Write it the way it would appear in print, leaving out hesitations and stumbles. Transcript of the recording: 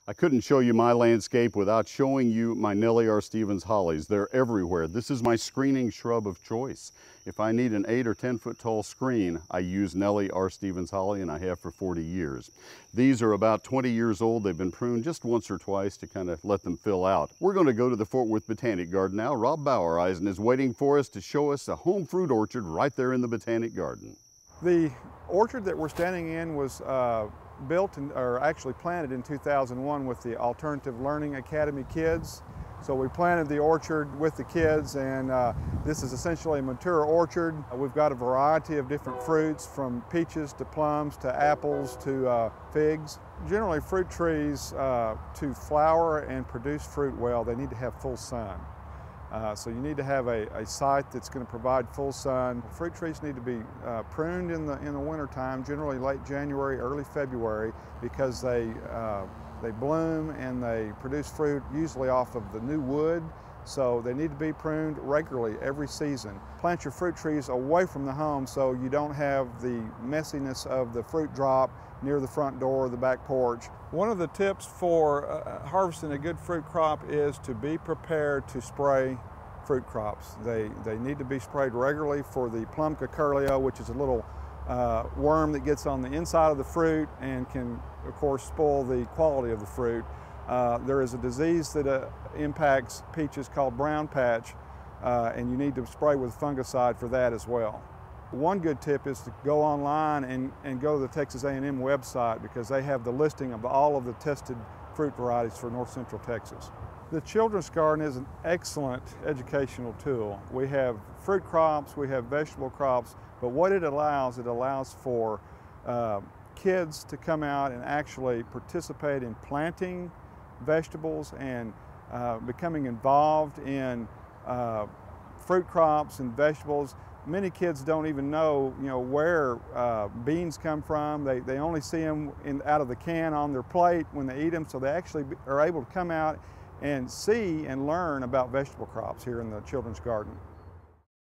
I couldn't show you my landscape without showing you my Nellie R. Stevens hollies. They're everywhere. This is my screening shrub of choice. If I need an 8 or 10 foot tall screen, I use Nellie R. Stevens holly, and I have for 40 years. These are about 20 years old. They've been pruned just once or twice to kind of let them fill out. We're going to go to the Fort Worth Botanic Garden now. Rob Bowereisen is waiting for us to show us a home fruit orchard right there in the Botanic Garden. The orchard that we're standing in was built or actually planted in 2001 with the Alternative Learning Academy kids. So we planted the orchard with the kids, and this is essentially a mature orchard. We've got a variety of different fruits, from peaches to plums to apples to figs. Generally, fruit trees to flower and produce fruit well, they need to have full sun. So you need to have a site that's going to provide full sun. Fruit trees need to be pruned in the winter time, generally late January, early February, because they bloom and they produce fruit usually off of the new wood. So they need to be pruned regularly every season. Plant your fruit trees away from the home so you don't have the messiness of the fruit drop near the front door or the back porch. One of the tips for harvesting a good fruit crop is to be prepared to spray fruit crops. They need to be sprayed regularly for the plum cucullio, which is a little worm that gets on the inside of the fruit and can, of course, spoil the quality of the fruit. There is a disease that impacts peaches called brown patch, and you need to spray with fungicide for that as well. One good tip is to go online and go to the Texas A&M website, because they have the listing of all of the tested fruit varieties for north central Texas. The Children's Garden is an excellent educational tool. We have fruit crops, we have vegetable crops, but what it allows for kids to come out and actually participate in planting vegetables and becoming involved in fruit crops and vegetables. Many kids don't even know, where beans come from. They only see them out of the can on their plate when they eat them, so they actually are able to come out and see and learn about vegetable crops here in the Children's Garden.